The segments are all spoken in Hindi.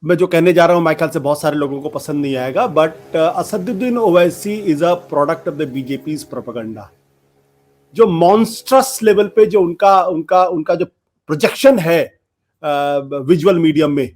मैं जो कहने जा रहा हूं, मेरे ख्याल से बहुत सारे लोगों को पसंद नहीं आएगा, but Asaduddin Owaisi is a product of the BJP's propaganda. जो मॉन्स्ट्रस लेवल पे जो उनका उनका उनका जो प्रोजेक्शन है विजुअल मीडियम में,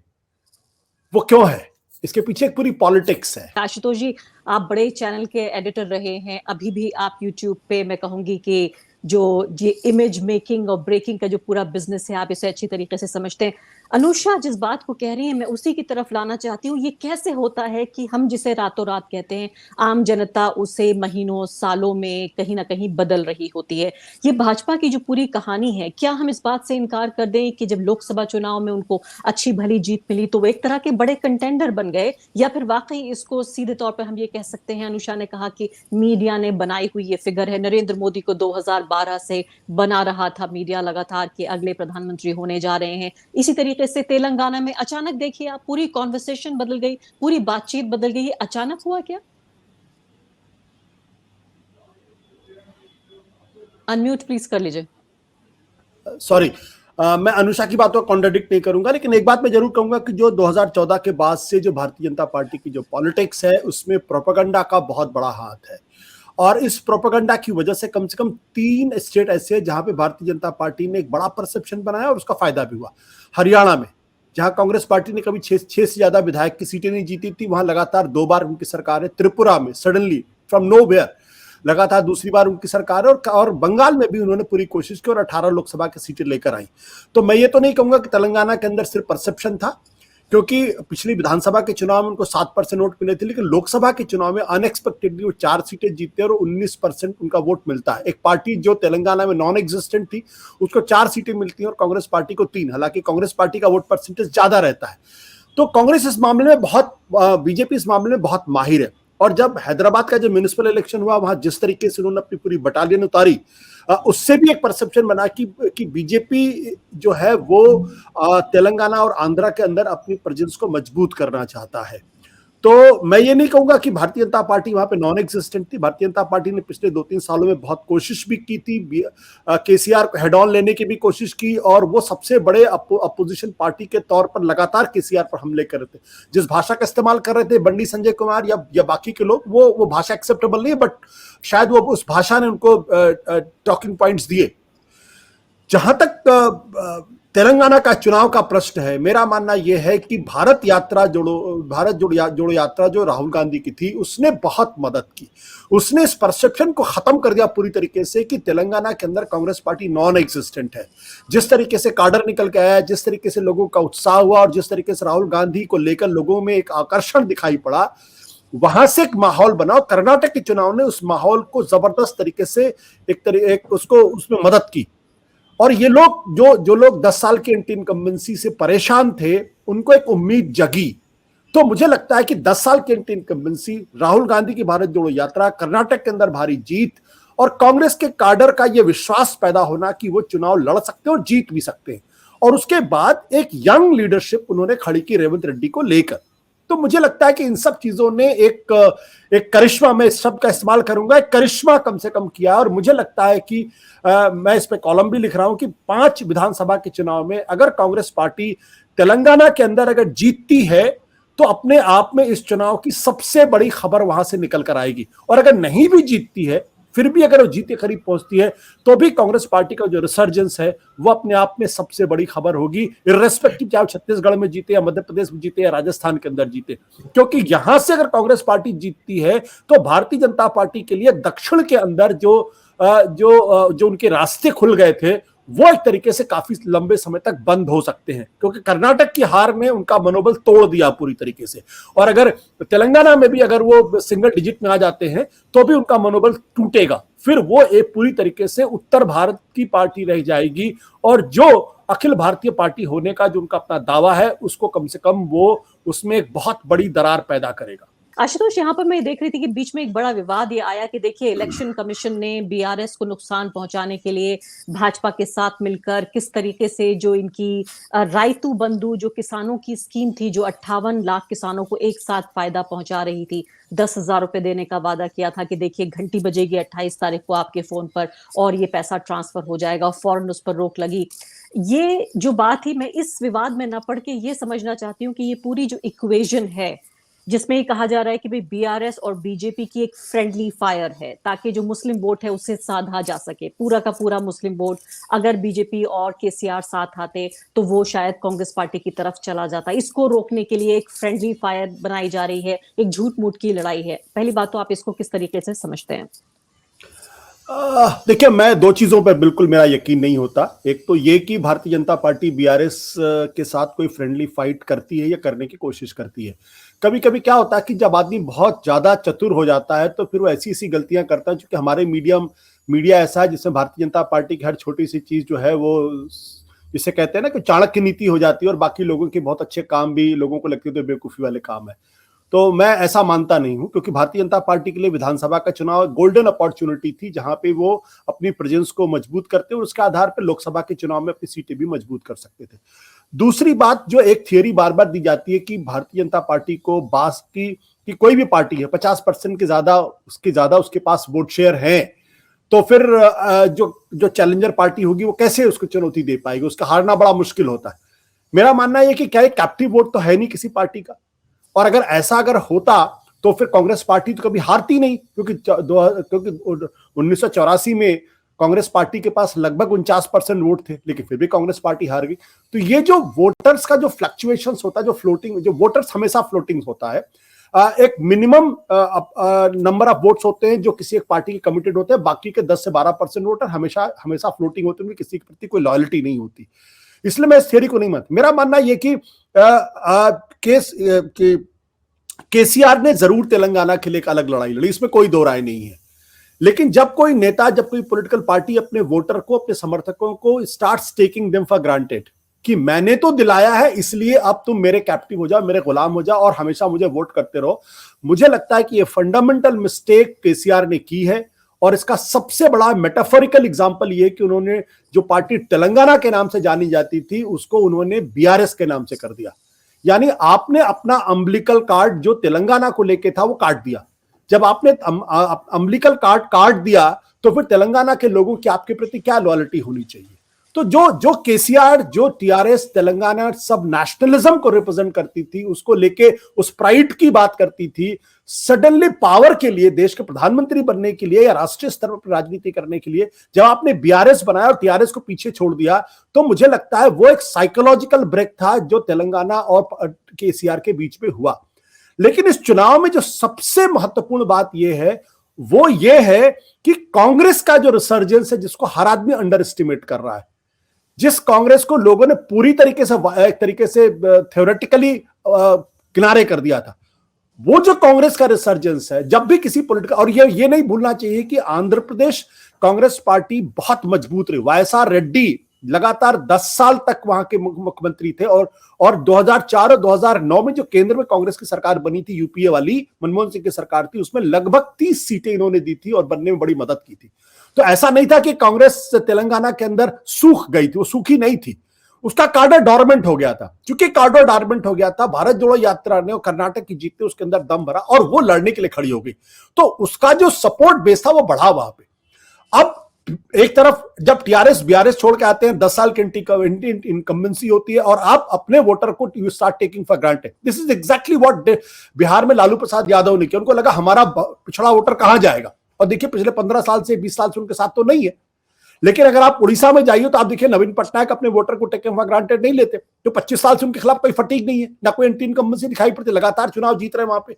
वो क्यों है? इसके पीछे एक पूरी पॉलिटिक्स है। आशुतोष जी, आप बड़े चैनल के एडिटर रहे हैं, अभी भी आप यूट्यूब पे मैं कहूंगी कि जो ये इमेज मेकिंग और ब्रेकिंग का जो पूरा बिजनेस है, आप इसे अच्छी तरीके से समझते हैं। अनुषा जिस बात को कह रही है, मैं उसी की तरफ लाना चाहती हूँ। ये कैसे होता है कि हम जिसे रातों रात कहते हैं, आम जनता उसे महीनों सालों में कहीं ना कहीं बदल रही होती है। ये भाजपा की जो पूरी कहानी है, क्या हम इस बात से इनकार कर दें कि जब लोकसभा चुनाव में उनको अच्छी भली जीत मिली तो वो एक तरह के बड़े कंटेंडर बन गए, या फिर वाकई इसको सीधे तौर पर हम ये कह सकते हैं, अनुषा ने कहा कि मीडिया ने बनाई हुई ये फिगर है। नरेंद्र मोदी को 2012 से बना रहा था मीडिया लगातार कि अगले प्रधानमंत्री होने जा रहे हैं। इसी तरीके से तेलंगाना में अचानक देखिए आप, पूरी कॉन्वर्सेशन बदल गई, पूरी बातचीत बदल गई। अचानक हुआ क्या? अनम्यूट प्लीज कर लीजिए। सॉरी, मैं अनुषा की बात को कॉन्ट्रडिक्ट नहीं करूंगा, लेकिन एक बात मैं जरूर कहूंगा कि जो 2014 के बाद से जो भारतीय जनता पार्टी की जो पॉलिटिक्स है, उसमें प्रोपेगेंडा का बहुत बड़ा हाथ है। और इस प्रोपेगेंडा की वजह से कम 3 स्टेट ऐसे हैं जहां पे भारतीय जनता पार्टी ने एक बड़ा परसेप्शन बनाया और उसका फायदा भी हुआ। हरियाणा में, जहां कांग्रेस पार्टी ने कभी 6 से ज्यादा विधायक की सीटें नहीं जीती थी, वहां लगातार 2 बार उनकी सरकार है। त्रिपुरा में सडनली फ्रॉम नोवेयर लगातार दूसरी बार उनकी सरकार है, और बंगाल में भी उन्होंने पूरी कोशिश की और 18 लोकसभा की सीटें लेकर आई। तो मैं ये तो नहीं कहूंगा कि तेलंगाना के अंदर सिर्फ परसेप्शन था, क्योंकि पिछली विधानसभा के चुनाव में उनको 7% वोट मिले थे, लेकिन लोकसभा के चुनाव में अनएक्सपेक्टेडली वो 4 सीटें जीतते हैं और 19% उनका वोट मिलता है। एक पार्टी जो तेलंगाना में नॉन एग्जिस्टेंट थी, उसको 4 सीटें मिलती हैं और कांग्रेस पार्टी को 3। हालांकि कांग्रेस पार्टी का वोट परसेंटेज ज्यादा रहता है। तो कांग्रेस इस मामले में बहुत, बीजेपी इस मामले में बहुत माहिर है। और जब हैदराबाद का जो म्युनिसिपल इलेक्शन हुआ, वहां जिस तरीके से उन्होंने अपनी पूरी बटालियन उतारी, उससे भी एक परसेप्शन बना कि बीजेपी जो है वो तेलंगाना और आंध्रा के अंदर अपनी प्रेजेंस को मजबूत करना चाहता है। तो मैं ये नहीं कहूंगा कि भारतीय जनता पार्टी वहां पे नॉन एग्जिस्टेंट थी। भारतीय जनता पार्टी ने पिछले 2-3 सालों में बहुत कोशिश भी की थी, केसीआर को हेड ऑन लेने की भी कोशिश की, और वो सबसे बड़े अपोजिशन पार्टी के तौर पर लगातार केसीआर पर हमले कर रहे थे। जिस भाषा का इस्तेमाल कर रहे थे बंडी संजय कुमार या बाकी के लोग, वो भाषा एक्सेप्टेबल नहीं है, बट शायद वो उस भाषा ने उनको टॉकिंग पॉइंट्स दिए। जहां तक तेलंगाना का चुनाव का प्रश्न है, मेरा मानना यह है कि भारत जोड़ो यात्रा जो राहुल गांधी की थी, उसने बहुत मदद की। उसने इस परसेप्शन को खत्म कर दिया पूरी तरीके से कि तेलंगाना के अंदर कांग्रेस पार्टी नॉन एग्जिस्टेंट है। जिस तरीके से काडर निकल के आया, जिस तरीके से लोगों का उत्साह हुआ, और जिस तरीके से राहुल गांधी को लेकर लोगों में एक आकर्षण दिखाई पड़ा, वहां से एक माहौल बना। कर्नाटक के चुनाव ने उस माहौल को जबरदस्त तरीके से उसको उसमें मदद की। और ये लोग जो लोग 10 साल के एंटी इनकम्बेंसी से परेशान थे, उनको एक उम्मीद जगी। तो मुझे लगता है कि 10 साल की एंटी इनकम्बेंसी, राहुल गांधी की भारत जोड़ो यात्रा, कर्नाटक के अंदर भारी जीत, और कांग्रेस के काडर का यह विश्वास पैदा होना कि वो चुनाव लड़ सकते हैं और जीत भी सकते हैं। और उसके बाद एक यंग लीडरशिप उन्होंने खड़ी की रेवंत रेड्डी को लेकर। तो मुझे लगता है कि इन सब चीजों ने एक करिश्मा, मैं इस शब्द का इस्तेमाल करूंगा, एक करिश्मा कम से कम किया। और मुझे लगता है कि मैं इस पे कॉलम भी लिख रहा हूं कि 5 विधानसभा के चुनाव में अगर कांग्रेस पार्टी तेलंगाना के अंदर अगर जीतती है, तो अपने आप में इस चुनाव की सबसे बड़ी खबर वहां से निकल कर आएगी। और अगर नहीं भी जीतती है, फिर भी अगर वो जीत के करीब पहुंचती है, तो भी कांग्रेस पार्टी का जो रिसर्जेंस है वो अपने आप में सबसे बड़ी खबर होगी, इर्रेस्पेक्टिव चाहे छत्तीसगढ़ में जीते या मध्य प्रदेश में जीते या राजस्थान के अंदर जीते। क्योंकि यहां से अगर कांग्रेस पार्टी जीतती है, तो भारतीय जनता पार्टी के लिए दक्षिण के अंदर जो उनके रास्ते खुल गए थे, वो एक तरीके से काफी लंबे समय तक बंद हो सकते हैं। क्योंकि कर्नाटक की हार ने उनका मनोबल तोड़ दिया पूरी तरीके से, और अगर तेलंगाना में भी अगर वो सिंगल डिजिट में आ जाते हैं, तो भी उनका मनोबल टूटेगा। फिर वो एक पूरी तरीके से उत्तर भारत की पार्टी रह जाएगी, और जो अखिल भारतीय पार्टी होने का जो उनका अपना दावा है, उसको कम से कम वो उसमें एक बहुत बड़ी दरार पैदा करेगा। आशुतोष, यहाँ पर मैं देख रही थी कि बीच में एक बड़ा विवाद ये आया कि देखिए, इलेक्शन कमीशन ने बीआरएस को नुकसान पहुंचाने के लिए भाजपा के साथ मिलकर किस तरीके से जो इनकी रायतू बंधु जो किसानों की स्कीम थी, जो 58 लाख किसानों को एक साथ फायदा पहुंचा रही थी, 10,000 रुपए देने का वादा किया था कि देखिए घंटी बजेगी 28 तारीख को आपके फोन पर और ये पैसा ट्रांसफर हो जाएगा, और फौरन उस पर रोक लगी। ये जो बात थी, मैं इस विवाद में ना पड़ के ये समझना चाहती हूँ कि ये पूरी जो इक्वेशन है, जिसमें ये कहा जा रहा है कि भाई बीआरएस और बीजेपी की एक फ्रेंडली फायर है, ताकि जो मुस्लिम वोट है उससे साधा जा सके, पूरा का पूरा मुस्लिम वोट अगर बीजेपी और केसीआर साथ आते तो वो शायद कांग्रेस पार्टी की तरफ चला जाता। इसको रोकने के लिए एक फ्रेंडली फायर बनाई जा रही है, एक झूठ मूठ की लड़ाई है। पहली बात तो आप इसको किस तरीके से समझते हैं? देखिए, मैं दो चीजों पर बिल्कुल मेरा यकीन नहीं होता। एक तो ये कि भारतीय जनता पार्टी बीआरएस के साथ कोई फ्रेंडली फाइट करती है या करने की कोशिश करती है। कभी कभी क्या होता है कि जब आदमी बहुत ज्यादा चतुर हो जाता है तो फिर वो ऐसी ऐसी गलतियां करता है, क्योंकि हमारे मीडिया ऐसा है जिसमें भारतीय जनता पार्टी की हर छोटी सी चीज जो है वो, जिसे कहते हैं ना कि चाणक्य नीति हो जाती है, और बाकी लोगों के बहुत अच्छे काम भी लोगों को लगते हैं तो बेवकूफी वाले काम है। तो मैं ऐसा मानता नहीं हूं, क्योंकि भारतीय जनता पार्टी के लिए विधानसभा का चुनाव गोल्डन अपॉर्चुनिटी थी, जहां पे वो अपनी प्रेजेंस को मजबूत करते और उसके आधार पर लोकसभा के चुनाव में अपनी सीटें भी मजबूत कर सकते थे। दूसरी बात, जो एक थियरी बार बार दी जाती है कि भारतीय जनता पार्टी को बास की कोई भी पार्टी है 50% के ज्यादा उसके पास वोट शेयर है, तो फिर जो चैलेंजर पार्टी होगी वो कैसे उसको चुनौती दे पाएगी, उसका हारना बड़ा मुश्किल होता है। मेरा मानना यह कि क्या एक कैप्टिव वोट तो है नहीं किसी पार्टी का, और अगर होता तो फिर कांग्रेस पार्टी तो कभी हारती नहीं, क्योंकि 1984 में कांग्रेस पार्टी के पास लगभग 49% वोट थे, लेकिन फिर भी कांग्रेस पार्टी हार गई। तो ये जो वोटर्स का जो फ्लक्चुएशंस होता है, जो फ्लोटिंग, जो वोटर्स हमेशा फ्लोटिंग होता है, एक मिनिमम नंबर ऑफ वोट्स होते हैं जो किसी एक पार्टी के कमिटेड होते हैं, बाकी के 10 से 12% वोटर हमेशा हमेशा फ्लोटिंग होते हैं, उनकी किसी के प्रति कोई लॉयल्टी नहीं होती। इसलिए मैं इस थियरी को नहीं मानता। मेरा मानना यह कि केसीआर ने जरूर तेलंगाना के लिए एक अलग लड़ाई लड़ी, इसमें कोई दो राय नहीं है। लेकिन जब कोई नेता, जब कोई पॉलिटिकल पार्टी अपने वोटर को, अपने समर्थकों को starts taking them for granted कि मैंने तो दिलाया है इसलिए अब तुम मेरे कैप्टिव हो जाओ, मेरे गुलाम हो जाओ और हमेशा मुझे वोट करते रहो, मुझे लगता है कि ये फंडामेंटल मिस्टेक केसीआर ने की है। और इसका सबसे बड़ा मेटाफोरिकल एग्जांपल ये कि उन्होंने जो पार्टी तेलंगाना के नाम से जानी जाती थी उसको उन्होंने बीआरएस के नाम से कर दिया। यानी आपने अपना अम्बिलिकल कार्ड जो तेलंगाना को लेके था वो काट दिया। जब आपने अम्बिलिकल कार्ड काट दिया तो फिर तेलंगाना के लोगों की आपके प्रति क्या लॉयल्टी होनी चाहिए? तो जो केसीआर, जो टीआरएस तेलंगाना सब नेशनलिज्म को रिप्रेजेंट करती थी, उसको लेके उस प्राइड की बात करती थी, सडनली पावर के लिए, देश के प्रधानमंत्री बनने के लिए या राष्ट्रीय स्तर पर राजनीति करने के लिए जब आपने बीआरएस बनाया और टीआरएस को पीछे छोड़ दिया, तो मुझे लगता है वो एक साइकोलॉजिकल ब्रेक था जो तेलंगाना और केसीआर के बीच में हुआ। लेकिन इस चुनाव में जो सबसे महत्वपूर्ण बात यह है वो ये है कि कांग्रेस का जो रिसर्जेंस है, जिसको हर आदमी अंडर एस्टिमेट कर रहा है, जिस कांग्रेस को लोगों ने पूरी तरीके से थ्योरेटिकली किनारे कर दिया था, वो जो कांग्रेस का रिसर्जेंस है, जब भी किसी पॉलिटिकल, और ये नहीं भूलना चाहिए कि आंध्र प्रदेश कांग्रेस पार्टी बहुत मजबूत रही। वाईएसआर रेड्डी लगातार 10 साल तक वहां के मुख्यमंत्री थे, और 2004 और 2009 में जो केंद्र में कांग्रेस की सरकार बनी थी, यूपीए वाली मनमोहन सिंह की सरकार थी, उसमें लगभग 30 सीटें इन्होंने दी थी और बनने में बड़ी मदद की थी। तो ऐसा नहीं था कि कांग्रेस तेलंगाना के अंदर सूख गई थी, वो सूखी नहीं थी, उसका कार्डर डॉर्मेंट हो गया था। चूंकि कार्डर डॉर्मेंट हो गया था, भारत जोड़ो यात्रा ने और कर्नाटक की जीत ने उसके अंदर दम भरा और वो लड़ने के लिए खड़ी हो गई, तो उसका जो सपोर्ट बेस था वो बढ़ा वहां पे। अब एक तरफ जब टीआरएस बीआरएस छोड़ के आते हैं, 10 साल की इनकम्बेंसी होती है और आप अपने वोटर को you start taking for granted. This is exactly what Bihar में लालू प्रसाद यादव ने किया। उनको लगा हमारा पिछड़ा वोटर कहां जाएगा, और देखिए पिछले 15 साल से 20 साल से उनके साथ तो नहीं है। लेकिन अगर आप उड़ीसा में जाइए तो आप देखिए नवीन पटनायक अपने वोटर को टेकन फॉर ग्रांटेड नहीं लेते, तो 25 साल से उनके खिलाफ कोई फटीक नहीं है, ना कोई एंटी इनकम्बेंसी दिखाई पड़ती, लगातार चुनाव जीत रहे हैं वहां पे।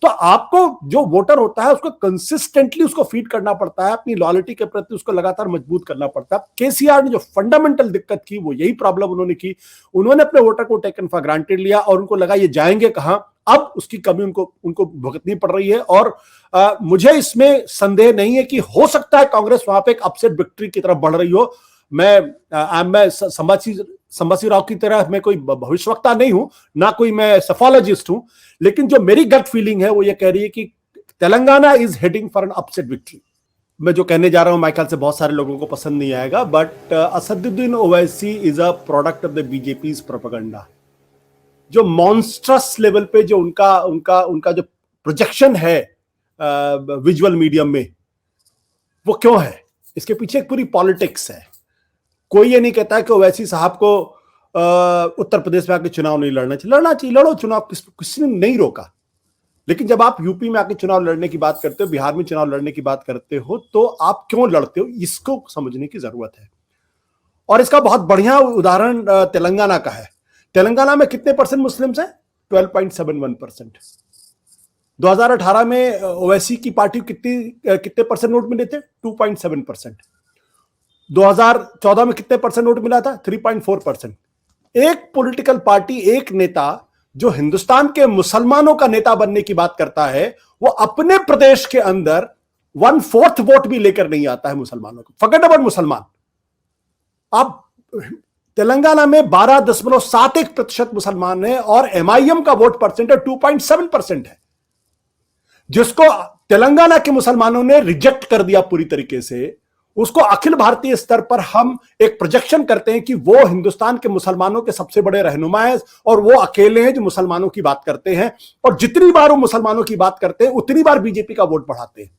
तो आपको जो वोटर होता है उसको कंसिस्टेंटली उसको फीड करना पड़ता है, अपनी लॉयल्टी के प्रति उसको लगातार मजबूत करना पड़ता है। केसीआर ने जो फंडामेंटल दिक्कत की वो यही प्रॉब्लम उन्होंने की, उन्होंने अपने वोटर को टेकन फॉर ग्रांटेड लिया और उनको लगा ये जाएंगे कहां, अब उसकी कमी उनको भुगतनी पड़ रही है। और मुझे इसमें संदेह नहीं है कि हो सकता है कांग्रेस वहां पे एक अपसेट विक्ट्री की तरफ बढ़ रही हो। मैं संभाजी राव की तरह मैं कोई भविष्यवक्ता नहीं हूं, ना कोई मैं सेफोलॉजिस्ट हूं, लेकिन जो मेरी गट फीलिंग है वो ये कह रही है कि Telangana is heading for an upset victory. मैं जो कहने जा रहा हूं माइकल से बहुत सारे लोगों को पसंद नहीं आएगा, but Asaduddin Owaisi is a product of the BJP's propaganda. जो मॉन्स्ट्रस लेवल पे जो उनका जो प्रोजेक्शन है विजुअल मीडियम में, वो क्यों है? इसके पीछे एक पूरी पॉलिटिक्स है। कोई ये नहीं कहता कि ओवैसी साहब को उत्तर प्रदेश में आके चुनाव नहीं लड़ना चाहिए, लड़ना चाहिए, लड़ो चुनाव, किसी ने नहीं रोका। लेकिन जब आप यूपी में आके चुनाव लड़ने की बात करते हो, बिहार में चुनाव लड़ने की बात करते हो, तो आप क्यों लड़ते हो, इसको समझने की जरूरत है। और इसका बहुत बढ़िया उदाहरण तेलंगाना का है। तेलंगाना में कितने परसेंट मुस्लिम्स हैं? 12.71%। 2018 में ओवैसी की पार्टी कितने परसेंट वोट मिले थे? 2.7%। 2014 में कितने परसेंट वोट मिला था? 3.4%। एक पॉलिटिकल पार्टी, एक नेता जो हिंदुस्तान के मुसलमानों का नेता बनने की बात करता है, वो अपने प्रदेश के अंदर 1/4 वोट भी लेकर नहीं आता है मुसलमानों को। फॉरगेट अबाउट मुसलमान। आप तेलंगाना में 12.71% मुसलमान है और एमआईएम का वोट परसेंटेज 2.7% है, जिसको तेलंगाना के मुसलमानों ने रिजेक्ट कर दिया पूरी तरीके से। उसको अखिल भारतीय स्तर पर हम एक प्रोजेक्शन करते हैं कि वो हिंदुस्तान के मुसलमानों के सबसे बड़े रहनुमा हैं और वो अकेले हैं जो मुसलमानों की बात करते हैं, और जितनी बार वो मुसलमानों की बात करते हैं उतनी बार बीजेपी का वोट बढ़ाते हैं।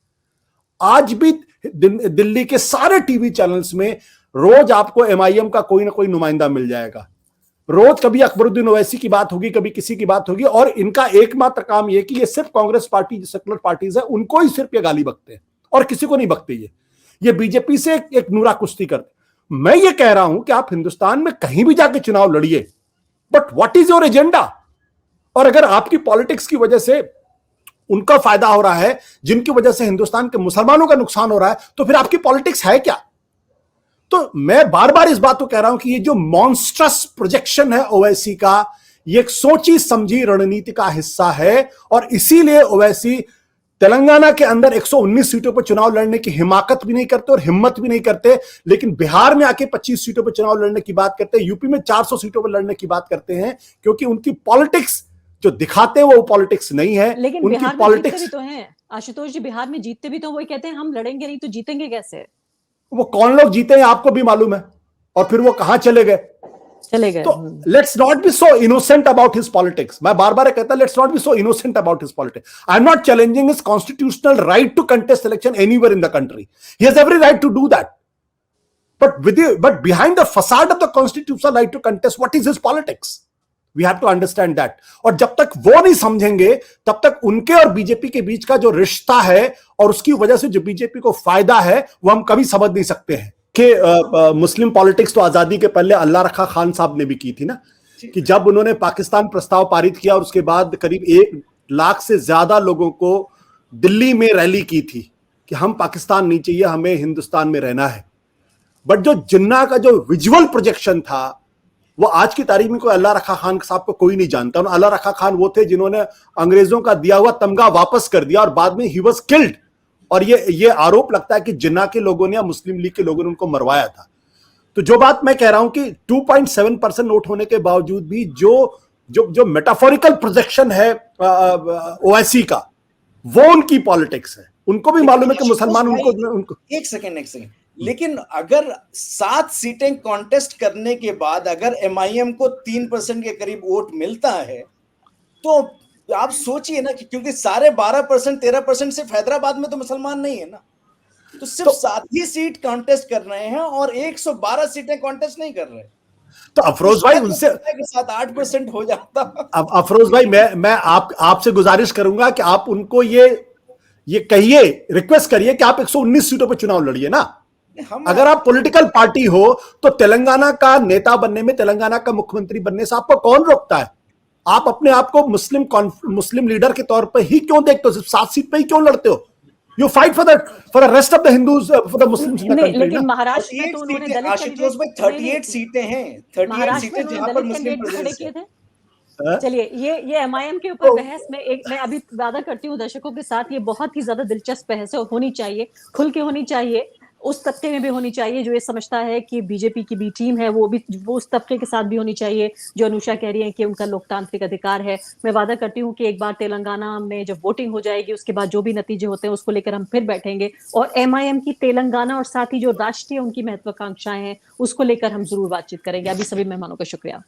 आज भी दिल्ली के सारे टीवी चैनल्स में रोज आपको एमआईएम का कोई ना कोई नुमाइंदा मिल जाएगा। रोज कभी अकबरुद्दीन ओवैसी की बात होगी, कभी किसी की बात होगी, और इनका एकमात्र काम यह कि ये सिर्फ कांग्रेस पार्टी, सेकुलर पार्टीज है, उनको ही सिर्फ ये गाली बकते हैं और किसी को नहीं बकते। ये बीजेपी से एक नूरा कुश्ती करते। मैं ये कह रहा हूं कि आप हिंदुस्तान में कहीं भी जाके चुनाव लड़िए, but what is your agenda? और अगर आपकी पॉलिटिक्स की वजह से उनका फायदा हो रहा है, जिनकी वजह से हिंदुस्तान के मुसलमानों का नुकसान हो रहा है, तो फिर आपकी पॉलिटिक्स है क्या? तो मैं बार बार इस बात को कह रहा हूं कि ये जो मॉन्स्ट्रस प्रोजेक्शन है ओवैसी का, ये एक सोची समझी रणनीति का हिस्सा है, और इसीलिए ओवैसी तेलंगाना के अंदर 119 सीटों पर चुनाव लड़ने की हिमाकत भी नहीं करते और हिम्मत भी नहीं करते, लेकिन बिहार में आके 25 सीटों पर चुनाव लड़ने की बात करते हैं, यूपी में 400 सीटों पर लड़ने की बात करते हैं, क्योंकि उनकी पॉलिटिक्स जो दिखाते हैं वो पॉलिटिक्स नहीं है। लेकिन उनकी बिहार में पॉलिटिक्स जीतते भी तो हैं आशुतोष जी, बिहार में जीतते भी तो वही कहते हैं हम लड़ेंगे नहीं तो जीतेंगे कैसे? वो कौन लोग जीते हैं आपको भी मालूम है, और फिर वो कहां चले गए। तो let's not be so innocent about his politics. मैं बार बार कहता हूं let's not be so innocent about his politics. I am not challenging his constitutional right to contest election anywhere in the country. He has every right to do that, but behind the facade of the constitutional right to contest, what is his politics? We have to understand that. और जब तक वो नहीं समझेंगे, तब तक उनके और बीजेपी के बीच का जो रिश्ता है और उसकी वजह से जो बीजेपी को फायदा है, वो हम कभी समझ नहीं सकते हैं। कि मुस्लिम पॉलिटिक्स तो आजादी के पहले अल्लाह रखा खान साहब ने भी की थी ना, कि जब उन्होंने पाकिस्तान प्रस्ताव पारित किया और उसके बाद करीब 1 लाख से ज्यादा लोगों को दिल्ली में रैली की थी कि हम पाकिस्तान नहीं चाहिए, हमें हिंदुस्तान में रहना है। बट जो जिन्ना का जो विजुअल प्रोजेक्शन था, वो आज की तारीख में कोई अल्लाह रखा खान साहब को कोई नहीं जानता। अल्लाह रखा खान वो थे जिन्होंने अंग्रेजों का दिया हुआ तमगा वापस कर दिया और बाद में ही वॉज किल्ड। और ये आरोप लगता है कि जिन्ना के लोगों ने या मुस्लिम लीग के लोगों ने उनको मरवाया था। तो जो बात मैं कह रहा हूं कि 2.7% वोट होने के बावजूद भी जो मेटाफोरिकल प्रोजेक्शन है ओवैसी का, वो उनकी पॉलिटिक्स है। उनको भी मालूम है कि मुसलमान उनको एक सेकेंड लेकिन अगर 7 सीटें कॉन्टेस्ट करने के बाद अगर एमआईएम को 3% के करीब वोट मिलता है, तो आप सोचिए ना कि क्योंकि सारे 12% 13% सिर्फ हैदराबाद में तो मुसलमान नहीं है ना, तो सिर्फ 7 ही सीट कॉन्टेस्ट कर रहे हैं और 112 सीटें कॉन्टेस्ट नहीं कर रहे। तो अफरोज भाई उनसे 7-8% हो जाता। अब अफरोज भाई मैं आपसे गुजारिश करूंगा कि आप उनको ये कहिए, रिक्वेस्ट करिए कि आप 119 सीटों पर चुनाव लड़िए ना। अगर आप पॉलिटिकल पार्टी हो तो तेलंगाना का नेता बनने में, तेलंगाना का मुख्यमंत्री बनने से आपको कौन रोकता है? आप अपने आप को मुस्लिम लीडर के तौर पर ही क्यों देखते हो? सिर्फ 7 सीट पे ही क्यों लड़ते हो? You fight for the rest of the Hindus, for the Muslims in the country. लेकिन महाराष्ट्र में तो उन्होंने दलित आशुतोष भाई 38 सीटें हैं, 38 सीटें जहां पर मुस्लिम प्रेजेंस है। चलिए ये एमआईएम के ऊपर बहस में मैं अभी वादा करती हूँ दर्शकों के साथ, ये बहुत ही ज्यादा दिलचस्प बहस है, होनी चाहिए, खुल के होनी चाहिए, उस तबके में भी होनी चाहिए जो ये समझता है कि बीजेपी की बी टीम है, वो उस तबके के साथ भी होनी चाहिए जो अनुषा कह रही है कि उनका लोकतांत्रिक अधिकार है। मैं वादा करती हूँ कि एक बार तेलंगाना में जब वोटिंग हो जाएगी, उसके बाद जो भी नतीजे होते हैं उसको लेकर हम फिर बैठेंगे और एमआईएम की तेलंगाना और साथ ही जो राष्ट्रीय उनकी महत्वाकांक्षाएं हैं उसको लेकर हम जरूर बातचीत करेंगे। अभी सभी मेहमानों का शुक्रिया।